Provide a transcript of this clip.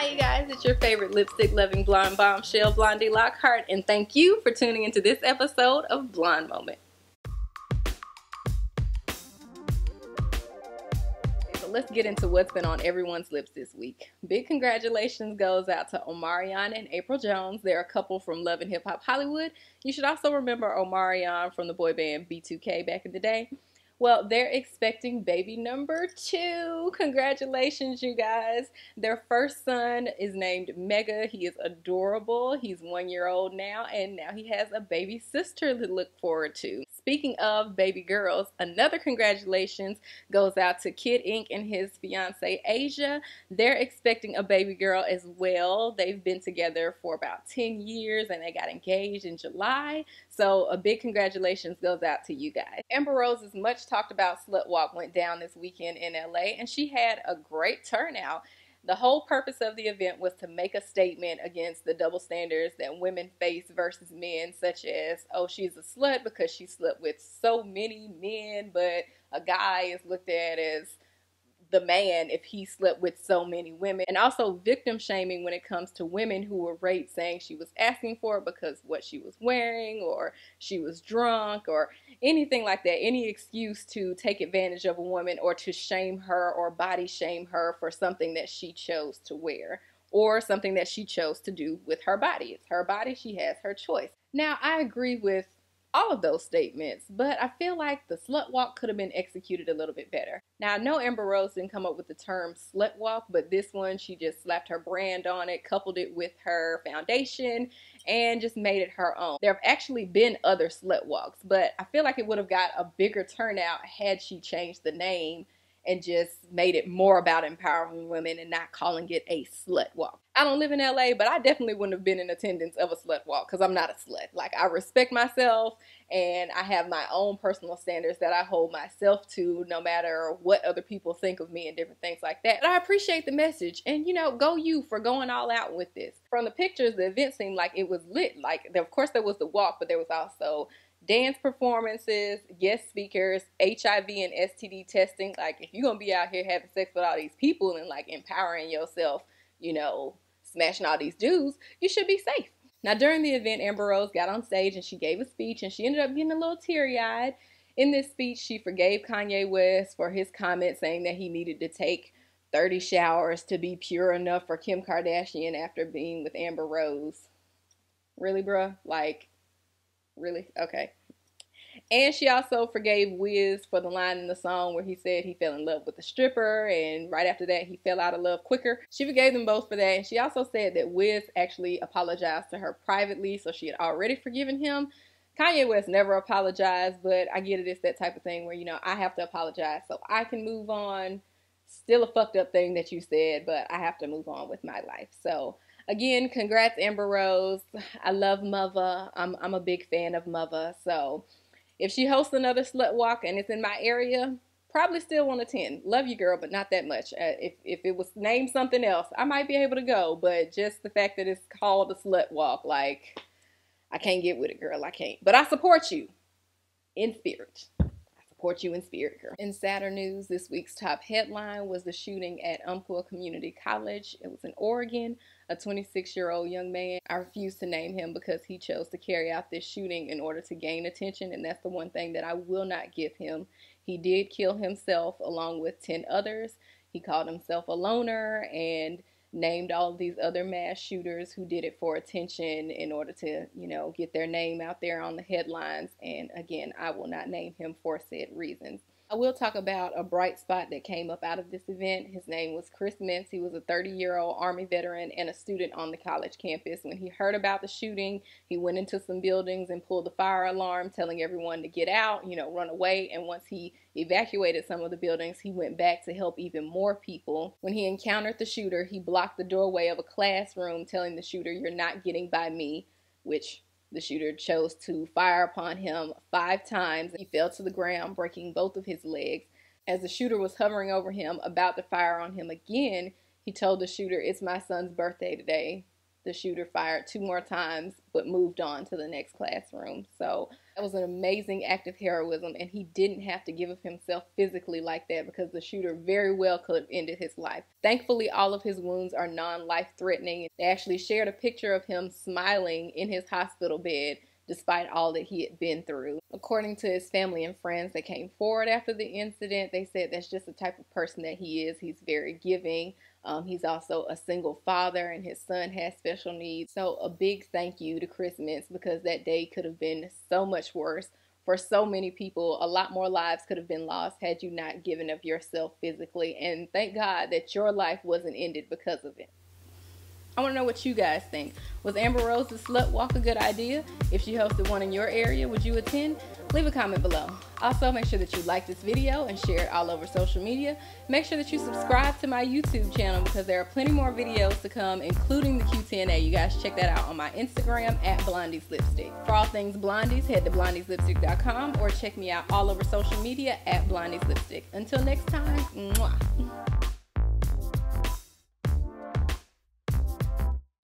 Hi you guys, it's your favorite lipstick loving blonde bombshell, Blondie Lockhart, and thank you for tuning into this episode of Blonde Moment. So let's get into what's been on everyone's lips this week. Big congratulations goes out to Omarion and April Jones. They're a couple from Love and Hip Hop Hollywood. You should also remember Omarion from the boy band B2K back in the day. Well, they're expecting baby number 2. Congratulations, you guys. Their first son is named Mega. He is adorable. He's 1 year old now, and now he has a baby sister to look forward to. Speaking of baby girls, another congratulations goes out to Kid Ink and his fiance Asia. They're expecting a baby girl as well. They've been together for about 10 years and they got engaged in July. So a big congratulations goes out to you guys. Amber Rose's much talked about slut walk went down this weekend in LA, and she had a great turnout. The whole purpose of the event was to make a statement against the double standards that women face versus men, such as, oh, she's a slut because she slept with so many men, but a guy is looked at as the man if he slept with so many women. And also victim shaming when it comes to women who were raped, saying she was asking for it because what she was wearing, or she was drunk, or anything like that. Any excuse to take advantage of a woman or to shame her or body shame her for something that she chose to wear or something that she chose to do with her body. It's her body. She has her choice. Now, I agree with all of those statements, but I feel like the slut walk could have been executed a little bit better. Now, I know Amber Rose didn't come up with the term slut walk, but this one, she just slapped her brand on it, coupled it with her foundation, and just made it her own. There have actually been other slut walks, but I feel like it would have got a bigger turnout had she changed the name and just made it more about empowering women and not calling it a slut walk. I don't live in LA, but I definitely wouldn't have been in attendance of a slut walk because I'm not a slut. Like, I respect myself and I have my own personal standards that I hold myself to, no matter what other people think of me and different things like that. But I appreciate the message, and you know, go you for going all out with this. From the pictures, the event seemed like it was lit. Like, of course there was the walk, but there was also dance performances, guest speakers, HIV and STD testing. Like, if you're gonna be out here having sex with all these people and like empowering yourself, you know, smashing all these dudes, you should be safe. Now, during the event, Amber Rose got on stage and she gave a speech, and she ended up getting a little teary-eyed. In this speech, she forgave Kanye West for his comment saying that he needed to take 30 showers to be pure enough for Kim Kardashian after being with Amber Rose. Really, bruh? Like, really? Okay. And she also forgave Wiz for the line in the song where he said he fell in love with a stripper, and right after that he fell out of love quicker. She forgave them both for that, and she also said that Wiz actually apologized to her privately, so she had already forgiven him. Kanye West never apologized, but I get it, it's that type of thing where, you know, I have to apologize so I can move on. Still a fucked up thing that you said, but I have to move on with my life. So again, congrats, Amber Rose. I love Mother. I'm a big fan of Mother, so if she hosts another slut walk and it's in my area, probably still won't attend. Love you, girl, but not that much. If it was named something else, I might be able to go, but just the fact that it's called a slut walk, like, I can't get with it, girl. I can't. But I support you in spirit. Support you in spirit, girl. In sadder news, this week's top headline was the shooting at Umpqua Community College. It was in Oregon. A 26-year-old young man. I refuse to name him because he chose to carry out this shooting in order to gain attention, and that's the one thing that I will not give him. He did kill himself along with 10 others. He called himself a loner and named all of these other mass shooters who did it for attention in order to, you know, get their name out there on the headlines. And again, I will not name him for said reasons. I will talk about a bright spot that came up out of this event. His name was Chris Mintz. He was a 30-year-old Army veteran and a student on the college campus. When he heard about the shooting, he went into some buildings and pulled the fire alarm, telling everyone to get out, you know, run away. And once he evacuated some of the buildings, he went back to help even more people. When he encountered the shooter, he blocked the doorway of a classroom, telling the shooter, "You're not getting by me," which the shooter chose to fire upon him 5 times. He fell to the ground, breaking both of his legs. As the shooter was hovering over him, about to fire on him again, he told the shooter, "It's my son's birthday today. the shooter fired 2 more times but moved on to the next classroom. So that was an amazing act of heroism, and he didn't have to give of himself physically like that because the shooter very well could have ended his life. Thankfully, all of his wounds are non-life-threatening. They actually shared a picture of him smiling in his hospital bed despite all that he had been through. According to his family and friends that came forward after the incident, they said that's just the type of person that he is. He's very giving. He's also a single father, and his son has special needs. So a big thank you to Chris Mintz, because that day could have been so much worse for so many people. A lot more lives could have been lost had you not given of yourself physically. And thank God that your life wasn't ended because of it. I want to know what you guys think. Was Amber Rose's Slut Walk a good idea? If she hosted one in your area, would you attend? Leave a comment below. Also, make sure that you like this video and share it all over social media. Make sure that you subscribe to my YouTube channel because there are plenty more videos to come, including the Q10A. You guys check that out on my Instagram at Blondie's Lipstick. For all things Blondies, head to blondieslipstick.com or check me out all over social media at Blondie's Lipstick. Until next time, mwah.